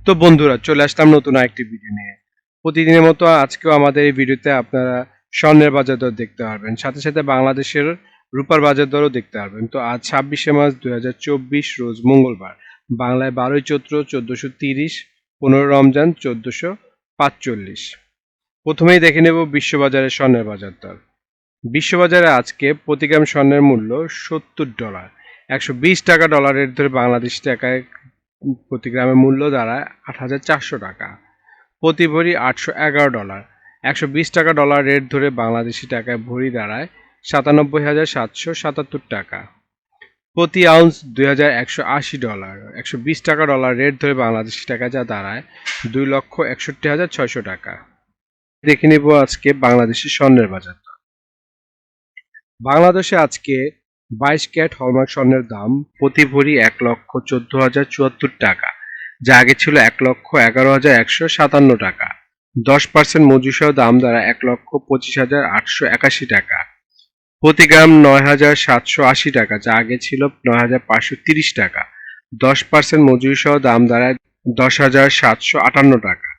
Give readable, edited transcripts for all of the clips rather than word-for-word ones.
তো বন্ধুরা চলে আসলাম নতুন আরেকটি ভিডিও নিয়ে। প্রতিদিনের মতো আজকেও আমাদের এই ভিডিওতে আপনারা স্বর্ণের বাজার দর দেখতে পারবেন, সাথে সাথে বাংলাদেশের রূপার বাজার দরও দেখতে পারবেন। তো আজ 26শে মার্চ 2024 রোজ মঙ্গলবার, বাংলায় 12ই চৈত্র 1430, 15 রমজান 1445। প্রথমেই দেখে নেব বিশ্ববাজারের স্বর্ণের বাজার দর। বিশ্ববাজারে আজকে প্রতি গ্রাম স্বর্ণের মূল্য $70, 120 টাকা ডলার রেট ধরে বাংলাদেশ টাকায় প্রতি গ্রামের মূল্য দাঁড়ায় 8,400 টাকা। প্রতি ভরি $811, 120 টাকা ডলার রেট ধরে বাংলাদেশি টাকায় ভরি দাঁড়ায় 97,777 টাকা। প্রতি আউন্স $2,180, 120 টাকা ডলার রেট ধরে বাংলাদেশি টাকা যা দাঁড়ায় 2,61,600 টাকা। দেখে নিব আজকে বাংলাদেশের স্বর্ণের বাজার। বাংলাদেশে আজকে 22 ক্যারেট হলমার্ক স্বর্ণের দাম প্রতি ভরি 1,14,074 টাকা, যা আগে ছিল 1,11,157 টাকা। 10% মজুরি সহ দাম দ্বারা 1,25,881 টাকা। প্রতি গ্রাম 9,780 টাকা, যা আগে ছিল 9,530 টাকা। 10% মজুরি সহ দাম দাঁড়ায় 10,758 টাকা।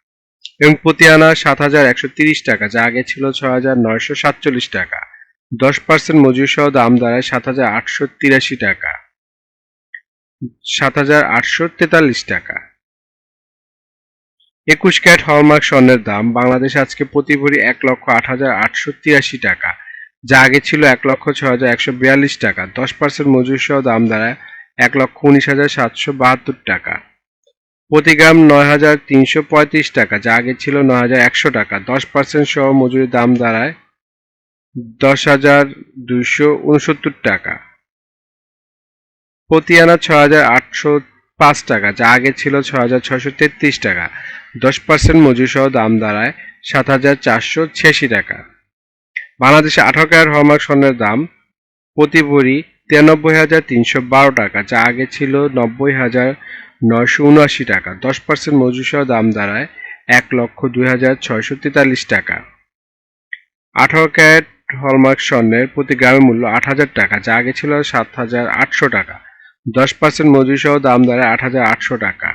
এবং প্রতি আনা 7,130 টাকা, যা আগে ছিল 6,947 টাকা। 10% মজুরি সহ দাম দাঁড়ায় 7,883 টাকা, 7,843 টাকা। 21 ক্যারেট হলমার্ক স্বর্ণের দাম বাংলাদেশে আজকে প্রতি ভরি 1,08,883 টাকা, যা আগে ছিল 1,06,142 টাকা। 10% মজুরি সহ দাম দাঁড়ায় 1,19,772 টাকা। প্রতি গ্রাম 9,335 টাকা, যা আগে ছিল 9,100 টাকা। 10% সহ মজুরির দাম দাঁড়ায় 10,269 টাকা। প্রতি আনা 6,805 টাকা, যা আগে ছিল 6,633 টাকা। 10% মজুরি সহ দাম দাঁড়ায় 7,486 টাকা। বাংলাদেশে 18 ক্যারেট হলমার্ক স্বর্ণের দাম প্রতি ভরি 93,312 টাকা, যা আগে ছিল 90,979 টাকা। 10% মজুরি সহ দাম দাঁড়ায় 1,02,643 টাকা। 18 ক্যারেট হলমার্ক স্বর্ণের প্রতি গ্রামের মূল্য 8,000 টাকা, যা আগে ছিল 7,800 টাকা। 10% মজুরি সহ দাম দাঁড়ায় 8,800 টাকা।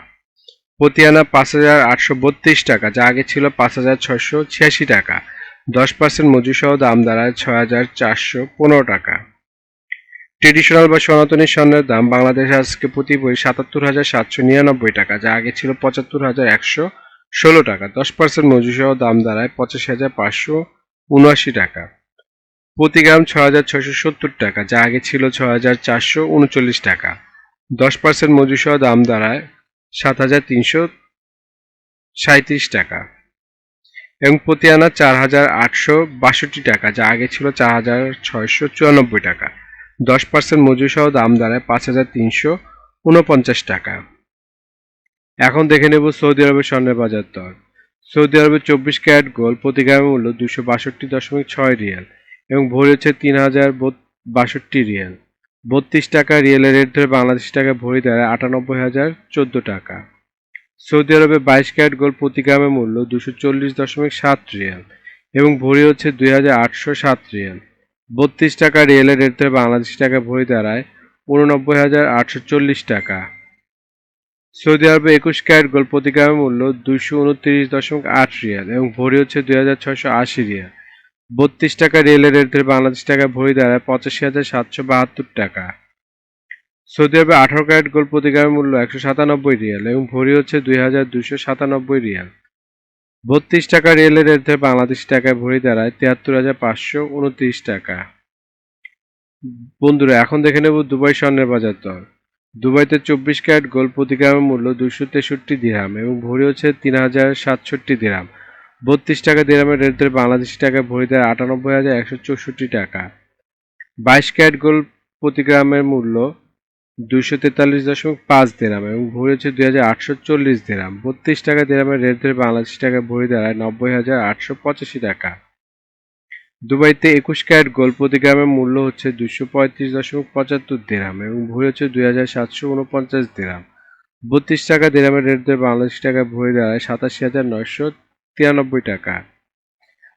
প্রতি আনা 5,832 টাকা, যা আগে ছিল 5,686 টাকা। 10% মজুরি সহ দাম দাঁড়ায় 6,415 টাকা। ট্রেডিশনাল বা সনাতনী স্বর্ণের দাম বাংলাদেশে আজকে প্রতি ভরি 77,799 টাকা, যা আগে ছিল 75,116 টাকা। 10% মজুরি সহ দাম দাঁড়ায় 85,579 টাকা। প্রতি গ্রাম 6,670 টাকা, যা আগে ছিল 6,439 টাকা। 10% মজুরি সহ দাম দাঁড়ায় 7,337 টাকা। এবং প্রতি আনা 4,862 টাকা, যা আগে ছিল 4,694 টাকা। 10% মজুরি সহ দাম দাঁড়ায় 5,349 টাকা। এখন দেখে নেব সৌদি আরবের স্বর্ণের বাজার দর। সৌদি আরবের 24 ক্যারেট গোল্ড প্রতি গ্রামের মূল্য 262.6 রিয়াল এবং ভরি হচ্ছে 3,062 রিয়াল। 32 টাকা রিয়ালের রেট ধরে বাংলাদেশ টাকা ভরি দাঁড়ায় 98,014 টাকা। সৌদি আরবে 22 ক্যারেট গোল্ড প্রতি গ্রামের মূল্য 240.7 রিয়াল এবং ভরি হচ্ছে 2,807 রিয়াল। 32 টাকা রিয়ালের রেট ধরে বাংলাদেশ টাকা ভরি দাঁড়ায় 89,840 টাকা। সৌদি আরবে 21 ক্যারেট গোল্ড প্রতি গ্রামের মূল্য 229.8 রিয়াল এবং ভরি হচ্ছে 2,680 রিয়াল। 32 টাকা রিয়ালের রেট ধরে বাংলাদেশ টাকা ভরি দাঁড়ায় 85,772 টাকা। সৌদি আরবে 18 ক্যারেট গোল্ড প্রতি গ্রামের মূল্য 197 রিয়াল এবং ভরি হচ্ছে 2,297 রিয়াল। 32 টাকা রিয়ালের রেট ধরে বাংলাদেশ টাকায় ভরি দাঁড়ায় 73,529 টাকা। বন্ধুরা এখন দেখে নেব দুবাই স্বর্ণের বাজার দর। দুবাইতে 24 ক্যারেট গোল্ড প্রতি গ্রামের মূল্য 263 দিরহাম এবং ভরি হচ্ছে 3,067 দিরহাম। 32 টাকা দিরহামের রেট ধরে বাংলাদেশি টাকায় ভরি দাঁড়ায় 98,164 টাকা। 22 ক্যারেট গোল্ড প্রতি গ্রামের মূল্য 243.5 দিরহাম এবং ভরি হচ্ছে 2,840 দিরহাম। 32 টাকা দিরহামের রেট ধরে বাংলাদেশি টাকায় ভরি দাঁড়ায় 90,885 টাকা। দুবাইতে 21 ক্যারেট গোল্ড প্রতি গ্রামের মূল্য হচ্ছে 235.75 দিরহাম এবং ভরি হচ্ছে 2,749 দিরহাম। 32 টাকা দিরহামের রেট ধরে বাংলাদেশি টাকায় ভরি দাঁড়ায় 87,993 টাকা।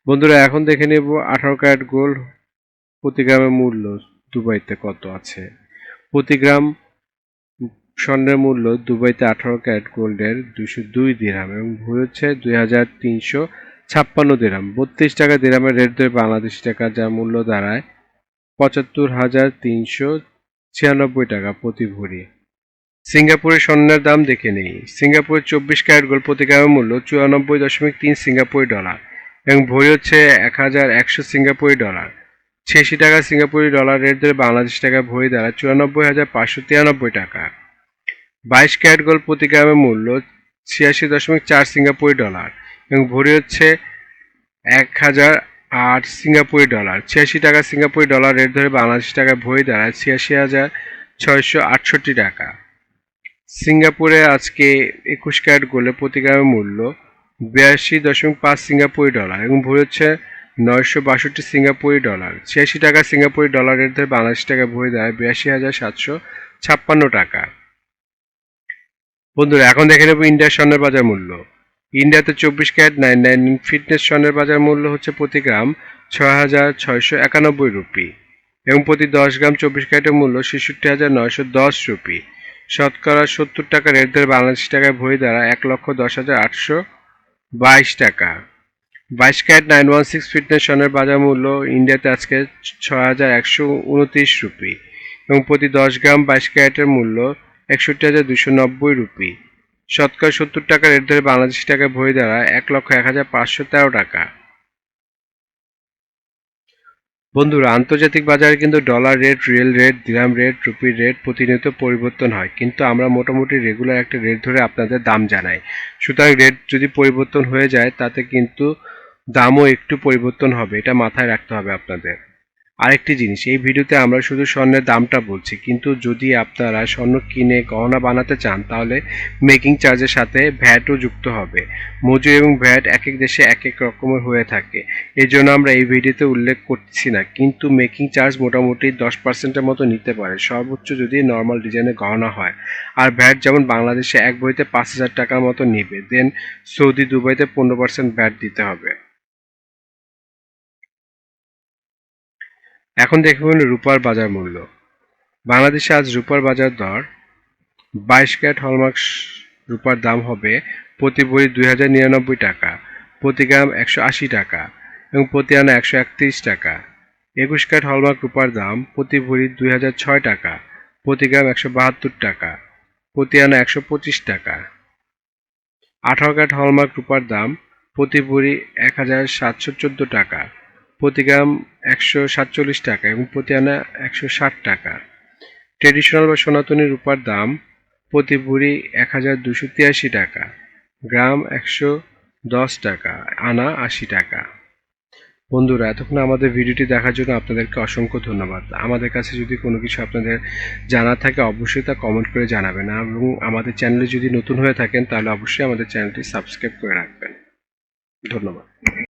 বন্ধুরা এখন দেখে নেব 18 ক্যারেট গোল্ড প্রতি গ্রামের মূল্য দুবাইতে কত আছে। প্রতি গ্রাম স্বর্ণের মূল্য দুবাইতে 18 ক্যারেট গোল্ডের 202 দিরহাম এবং ভরি হচ্ছে 2356 দিরহাম। 32 টাকা দিরহামের রেট ধরে বাংলাদেশি টাকা যা মূল্য দাঁড়ায় ৭৫,৩৯৬ টাকা প্রতি ভরি। সিঙ্গাপুরের স্বর্ণের দাম দেখে নেই। সিঙ্গাপুরের 24 ক্যারেট গোল্ড প্রতি গ্রামের মূল্য 94.3 সিঙ্গাপুরি ডলার এবং ভরি হচ্ছে 1100 সিঙ্গাপুরি ডলার। 86 টাকা সিঙ্গাপুরি ডলার রেট ধরে বাংলাদেশি টাকা ভরি দাঁড়ায় 94,593 টাকা। 22 ক্যারেট গোল্ড প্রতি গ্রামের মূল্য 86.4 সিঙ্গাপুরি ডলার এবং ভরি হচ্ছে 1008 সিঙ্গাপুরি ডলার। 86 টাকা সিঙ্গাপুরি ডলার রেট ধরে বাংলাদেশি টাকা ভরি দাঁড়ায় 86,668 টাকা। সিঙ্গাপুরে আজকে 21 ক্যারেট গোল্ডের প্রতি গ্রামের মূল্য 82.5 সিঙ্গাপুরি ডলার এবং ভরি হচ্ছে 962 সিঙ্গাপুরি ডলার। 86 টাকা সিঙ্গাপুরি ডলার রেট ধরে বাংলাদেশি টাকা ভরি দাঁড়ায় 82,756 টাকা। বন্ধুরা এখন দেখে নেব ইন্ডিয়ার স্বর্ণের বাজার মূল্য। ইন্ডিয়াতে 24 ক্যারেট 99 ফিটনেস স্বর্ণের বাজার মূল্য হচ্ছে প্রতি গ্রাম 6,691 রুপি এবং প্রতি 10 গ্রাম 24 ক্যারেটের মূল্য 66,910 রুপি। শতকরা 70 টাকা রেট ধরে বাংলাদেশি টাকায় ভরি দাঁড়ায় 1,10,822 টাকা। 22 ক্যারেট 916 ফিটনেস স্বর্ণের বাজার মূল্য ইন্ডিয়াতে আজকে 6,129 রুপি এবং প্রতি 10 গ্রাম 22 ক্যারেটের মূল্য 61,290 রুপি। শতকরা 70 টাকা রেট ধরে বাংলাদেশি টাকায় ভরি দাঁড়ায় 1,01,513 টাকা। বন্ধুরা আন্তর্জাতিক বাজারে কিন্তু ডলার রেট, রিয়েল রেট, দিরহাম রেট, রুপির রেট প্রতিনিয়ত পরিবর্তন হয়, কিন্তু আমরা মোটামুটি রেগুলার একটা রেট ধরে আপনাদের দাম জানাই। সুতরাং রেট যদি পরিবর্তন হয়ে যায় তাতে কিন্তু দামও একটু পরিবর্তন হবে, এটা মাথায় রাখতে হবে আপনাদের। আরেকটি জিনিস, এই ভিডিওতে আমরা শুধু স্বর্ণের দামটা বলছি, কিন্তু যদি আপনারা স্বর্ণ কিনে গহনা বানাতে চান তাহলে মেকিং চার্জের সাথে ভ্যাটও যুক্ত হবে। মজুরি এবং ভ্যাট এক এক দেশে এক এক রকমের হয়ে থাকে, এই জন্য আমরা এই ভিডিওতে উল্লেখ করছি না, কিন্তু মেকিং চার্জ মোটামুটি 10%-এর মতো নিতে পারে সর্বোচ্চ যদি নর্মাল ডিজাইনের গহনা হয়। আর ভ্যাট যেমন বাংলাদেশে এক ভরিতে 5,000 টাকার মতো নেবে, দেন সৌদি দুবাইতে 15% ভ্যাট দিতে হবে। এখন দেখুন রূপার বাজার মূল্য। বাংলাদেশে আজ রূপার বাজার দর 22 ক্যারেট হলমার্ক রূপার দাম হবে প্রতি ভরি 2,099 টাকা, প্রতি গ্রাম 180 টাকা এবং প্রতি আনা 131 টাকা। 21 ক্যারেট হলমার্ক রূপার দাম প্রতি ভরি 2,006 টাকা, প্রতি গ্রাম 172 টাকা, প্রতি আনা 125 টাকা। 18 ক্যারেট হলমার্ক রূপার দাম প্রতি ভরি 1,714 টাকা, প্রতি গ্রাম 147 টাকা এবং প্রতি আনা 160 টাকা। ট্রেডিশনাল বা সনাতনী রূপার দাম প্রতি ভরি 1,283 টাকা, গ্রাম 110 টাকা, আনা 80 টাকা। বন্ধুরা এতক্ষণ আমাদের ভিডিওটি দেখার জন্য আপনাদেরকে অসংখ্য ধন্যবাদ। আমাদের কাছে যদি কোনো কিছু আপনাদের জানা থাকে অবশ্যই তা কমেন্ট করে জানাবেন এবং আমাদের চ্যানেলে যদি নতুন হয়ে থাকেন তাহলে অবশ্যই আমাদের চ্যানেলটি সাবস্ক্রাইব করে রাখবেন। ধন্যবাদ।